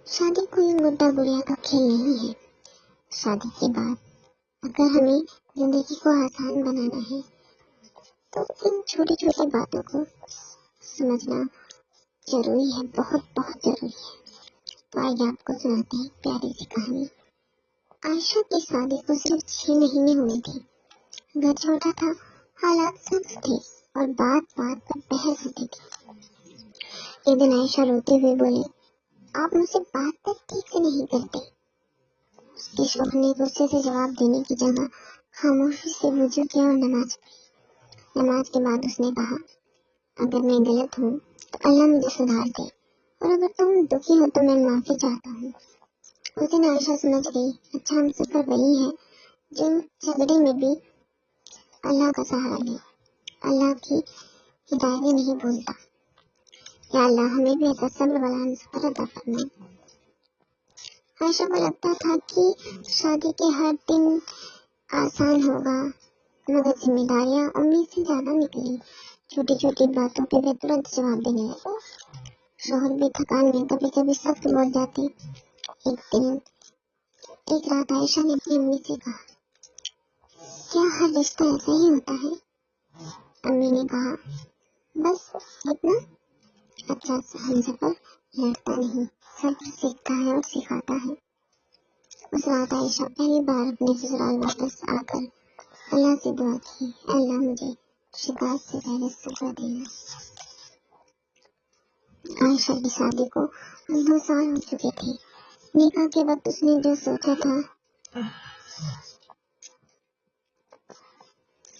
शादी कोई गुड्डा गुड़िया का खेल नहीं है। शादी के बाद अगर हमें जिंदगी को आसान बनाना है तो इन छोटी छोटी बातों को समझना जरूरी है, बहुत बहुत जरूरी है। तो आइए आपको सुनाते हैं प्यारी सी कहानी। आयशा की शादी को सिर्फ 6 महीने हुए थे। घर छोटा था, हालात सख्त थे और बात बात पर बहस होती थी। एक दिन आयशा रोते हुए बोली, आप मुझसे बात तक ठीक से नहीं करते। उसके शौहर ने गुस्से से जवाब देने की जगह खामोशी से वुजू किया और नमाज पढ़ी। नमाज के बाद उसने कहा, अगर मैं गलत हूँ तो अल्लाह मुझे सुधार दे, और अगर तुम दुखी हो तो मैं माफी चाहता हूँ। उस दिन आयशा समझ गई, अच्छा हम सफर वही है जो झगड़े में भी अल्लाह का सहारा ले, अल्लाह की हिदायतें नहीं भूलता। या अल्लाह हमें भी ऐसा सब्र वाला सफर अता फरमाए। आयशा को लगता था कि शादी के हर दिन आसान होगा, मगर जिम्मेदारियां उम्मीद से ज्यादा निकली। छोटी छोटी बातों पे वे तुरंत जवाब देने लगे। शोहर भी थकान में कभी कभी सख्त बोल जाते। एक रात आयशा ने अपनी अम्मी से कहा, क्या हर रिश्ता ऐसा ही होता है? अम्मी ने कहा, बस इतना। अच्छा हम सफर लड़ता नहीं, सब्र सीखता है और सिखाता है। उस रात आयशा पहली बार अपने ससुराल वापस आकर अल्लाह से दुआ की, अल्लाह मुझे शिकायत से पहले सब्र देना। आयशा की शादी को 2 साल हो चुके थे। निकाह के वक्त उसने जो सोचा था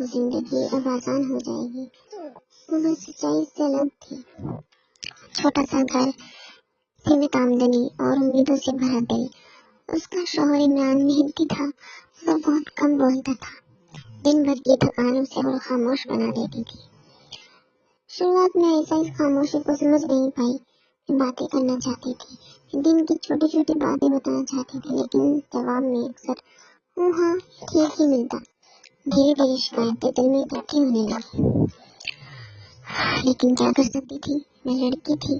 जिंदगी अब आसान हो जाएगी, वो सच्चाई से अलग थी। छोटा सा घर, सीमित आमदनी और उम्मीदों से भरा दिल। उसका शौहर इमरान मेहनती था, वो बहुत कम बोलता था, दिन भर की थकान उसे और खामोश बना देती थी। शुरुआत में ऐसा इस खामोशी को समझ नहीं पाई। बातें करना चाहती थी, दिन की छोटी छोटी बातें बताना चाहती थी, लेकिन जवाब में अक्सर हाँ ठीक ही मिलता। धीरे धीरे शिकायतें दिल में इकट्ठी होने लगी, लेकिन क्या कर सकती थी, मैं लड़की थी,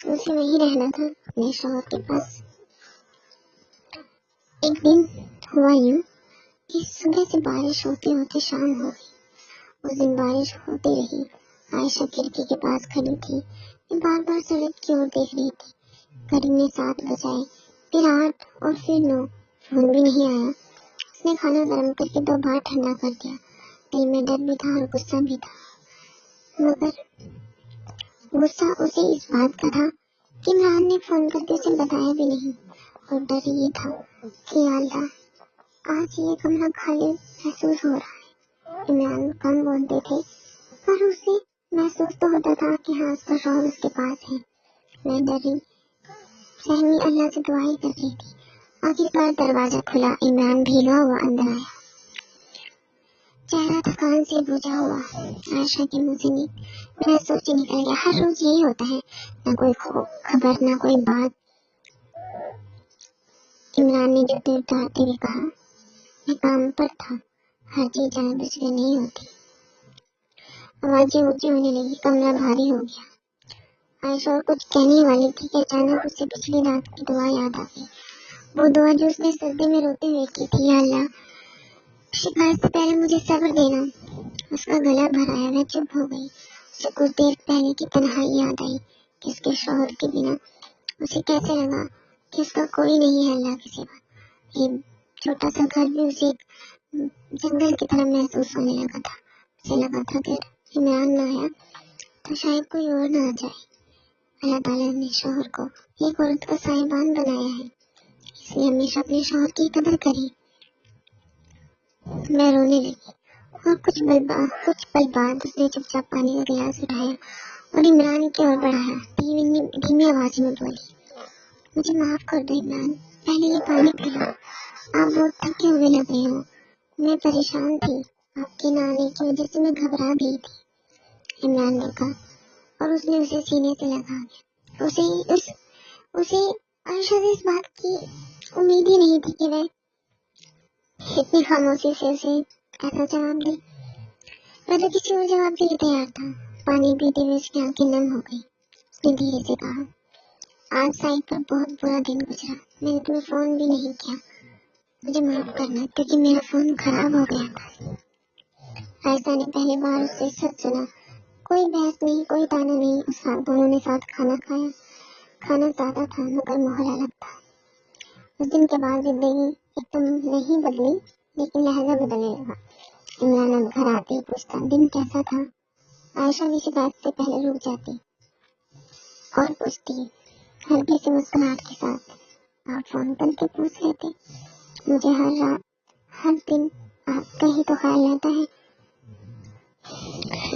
उसे वहीं रहना था अपने शौहर के पास। एक दिन हुआ यूं कि सुबह से बारिश होते होते शाम हो गई। उस दिन बारिश होती रही। आयशा खिड़की के पास खड़ी थी, बार बार सड़क की ओर देख रही थी। घड़ी में 7 बजाए, फिर 8 और फिर 9। फोन भी नहीं आया। उसने खाना गर्म करके 2 बार ठंडा कर दिया। दिल में डर भी था और गुस्सा भी था, मगर गुस्सा उसे इस बात का था कि इमरान ने फोन करके उसे बताया भी नहीं, और डर ये था कि अल्लाह आज ये कमरा खाली महसूस हो रहा है। इमरान कम बोलते थे, पर उसे महसूस तो होता था कि हाँ उसका शौहर उसके पास है। मैं डरी सहमी अल्लाह से दुआई कर रही थी। आखिरकार दरवाजा खुला, इमरान भीगा हुआ अंदर आया, चेहरा थकान से बुझा हुआ। आयशा के मुंह से बिना सोचे निकल गया, हर रोज यही होता है, ना कोई खबर ना कोई बात। इमरान ने जब दिल उतारते हुए कहा, मैं काम पर था, हर चीज जानबूझ के नहीं होती। आवाजें ऊंची होने लगी, कमरा भारी हो गया। आयशा और कुछ कहने वाली थी कि अचानक उसे पिछली रात की दुआ याद आ गई। वो दुआ जो उसने सर्दी में रोते हुए की थी, या अल्लाह शिकायत से पहले मुझे सब्र देना। उसका गला भराया, वह चुप हो गई। उसे कुछ देर पहले की तन्हाई याद आई कि उसके शौहर के बिना उसे कैसे लगा कि उसका कोई नहीं है अल्लाह के सिवा। ये छोटा सा घर भी उसे जंगल की तरह महसूस होने लगा था। उसे लगा था कि इमरान न आया तो शायद कोई और न आ जाए। अल्लाह ताला ने शौहर को एक औरत का साहिबान बनाया है, इसलिए हमेशा अपने शौहर की कदर करें। मैं रोने लगी, और कुछ पल बाद उसने चुपचाप पानी का गिलास उठाया और इमरान की ओर बढ़ाया। धीमी आवाज में बोली, मुझे माफ कर दो इमरान, पहले ये पानी पिला, आप बहुत थके हुए लग रहे हो। मैं परेशान थी, आपके न आने की वजह से मैं घबरा गई थी। इमरान ने कहा, और उसने उसे सीने से लगा दिया। उसे आयशा से इस बात की उम्मीद ही नहीं थी कि वह इतनी खामोशी से उसे ऐसा जवाब दे। वह तो किसी और जवाब के लिए तैयार था। पानी पीते हुए उसकी आंखें नम हो गई। उसने धीरे से कहा, आज साइड पर बहुत बुरा दिन गुजरा, मैंने तुम्हें फोन भी नहीं किया, मुझे माफ करना क्योंकि मेरा फोन खराब हो गया था। आयशा ने पहली बार उससे सच सुना। कोई बहस नहीं, कोई ताना नहीं। उस रात दोनों ने साथ खाना खाया। खाना सादा था मगर मोहरा लगता। उस दिन के बाद जिंदगी एकदम नहीं बदली, लेकिन लहजा बदलने लगा। इमरान अब घर आते ही पूछता, दिन कैसा था? आयशा की शिकायत से पहले रुक जाती और पूछती हल्की सी मुस्कुराहट के साथ, आप फोन करके पूछ लेते, मुझे हर रात हर दिन आपका ही तो ख्याल आता है।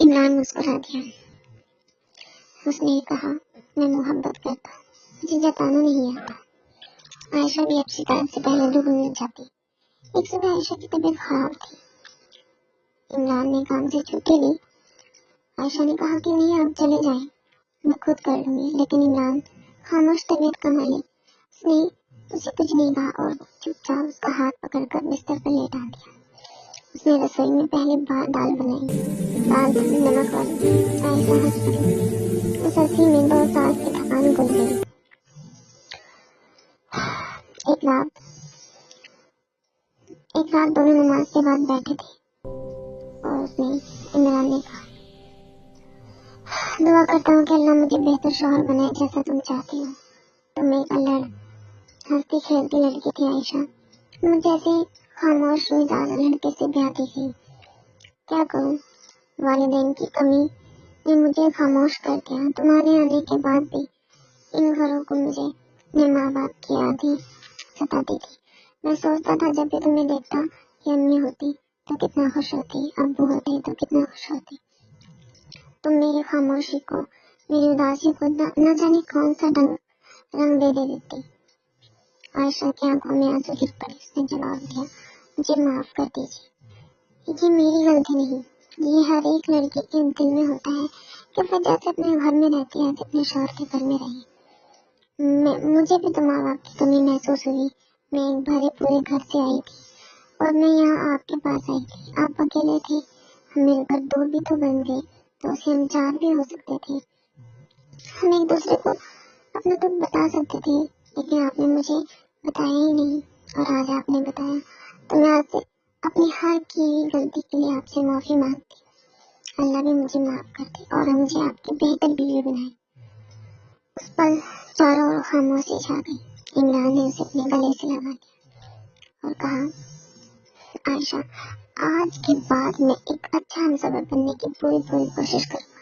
इमरान मुस्कुरा दिया। उसने कहा, मैं मोहब्बत करता, मुझे जताना नहीं आता। आयशा भी अब शिकायत से पहले रुक जाती। एक सुबह आयशा की तबीयत खराब थी। इमरान ने काम से छुट्टी ली। आयशा ने कहा कि नहीं, आप चले जाएं, मैं खुद कर लूंगी। लेकिन इमरान खामोश तबीयत का मालिक, उसने उसे कुछ नहीं कहा और चुपचाप उसका हाथ पकड़कर बिस्तर पर लेटा दिया। उसने रसोई में पहली बार दाल बनाई। दाल थोड़ी नमक वाली। आयशा हंस पड़ी। उस हंसी में 2 साल की थकान भूल गई। एक रात दोनों नमाज के बाद बैठे थे और उसने इमरान ने कहा, दुआ करता हूँ कि अल्लाह मुझे बेहतर शौहर बनाए जैसा तुम चाहती हो। तुम एक हंसती खेलती लड़की थी आयशा। मुझे ऐसे खामोश मिजाज लड़के से ब्याह की थी। क्या करूं, वालिदैन की कमी ने मुझे खामोश कर दिया। तुम्हारे आने के बाद भी इन घरों को मुझे अपने माँ बाप की आधी सताती थी। मैं सोचता था जब भी तुम्हें देखता कि अम्मी होती तो कितना खुश होती, अब्बू होते तो कितना खुश होती। तुम मेरी खामोशी को, मेरी उदासी को न जाने कौन सा रंग दे देती। आयशा की आंखों में आंसू गिर पड़े। उसने जवाब दिया, मुझे माफ कर दीजिए, ये मेरी गलती नहीं। ये हर एक लड़की के दिल में होता है कि वो जैसे अपने घर में रहती है अपने शौहर के घर में रहे। मुझे भी तो माँ बाप की कमी महसूस हुई। मैं एक भरे पूरे घर से आई थी और मैं यहाँ आपके पास आई थी। आप अकेले थे, हम मिलकर 2 भी तो बन गए, तो उसे हम 4 भी हो सकते थे। हम एक दूसरे को अपना दुख बता सकते थे, लेकिन आपने मुझे बताया ही नहीं। और आज आपने बताया तो मैं आज से अपनी हर की गलती के लिए आपसे माफी मांगती। अल्लाह भी मुझे माफ कर दे और मुझे आपकी बेहतर बीवी बनाए। उस पल चारों ओर खामोशी छा गई। इमरान ने उसे अपने गले से लगा लिया और कहा, आयशा, आज के बाद मैं एक अच्छा हमसफर बनने की पूरी कोशिश करूंगा।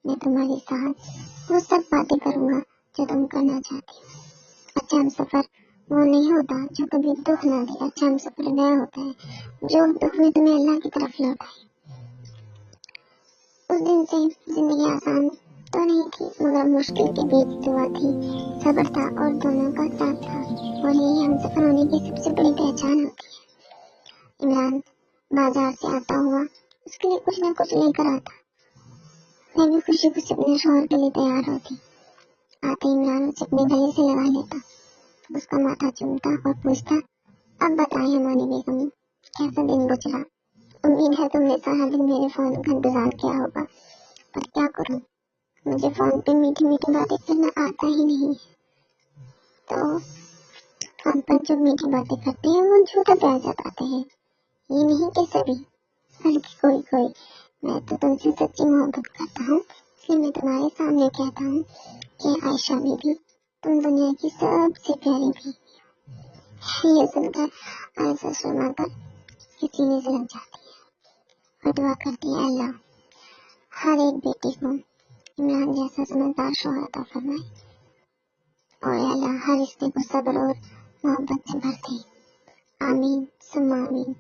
मैं तुम्हारे साथ वो सब बातें करूंगा जो तुम करना चाहती हो। अच्छा हमसफर वो नहीं होता जो कभी दुख ना दे। अच्छा हमसफर वह होता है जो दुख में तुम्हें अल्लाह की तरफ लौटाए। उस दिन से जिंदगी आसान तो नहीं थी, मगर मुश्किल के बीच दुआ थी, सब्र था और दोनों का साथ था। और यही हमसफर होने की सबसे बड़ी पहचान होती है। इमरान बाजार से आता हुआ उसके लिए कुछ न कुछ लेकर आता। मैं भी खुशी खुशी अपने शौहर के लिए तैयार होती। आते इमरान उसे अपने गले से लगा लेता, उसका माथा चूमता और पूछता, अब बताएं हमारी बेगम, कैसा दिन गुजरा? उम्मीद है तुमने सारा दिन मेरे फोन का इंतजार किया होगा, पर क्या करूं, मुझे फोन पे मीठी मीठी बातें करना आता ही नहीं। तो हम पर जो मीठी बातें करते हैं वो झूठा प्यार जताते हैं। ये नहीं कि सभी, बल्कि कोई कोई। मैं तो तुमसे सच्ची मोहब्बत करता हूँ, इसलिए मैं तुम्हारे सामने कहता हूँ कि आयशा बीबी, तुम दुनिया की सबसे प्यारी बीवी। ये सुनकर आयशा शर्मा कर किसी ने से लग जाती है और दुआ करती है, अल्लाह हर एक बेटी को इमरान जैसा समझदार शौहर अता फरमाए और अल्लाह हर रिश्ते को सब्र और मोहब्बत से भर दे। आमीन सुम्मा आमीन।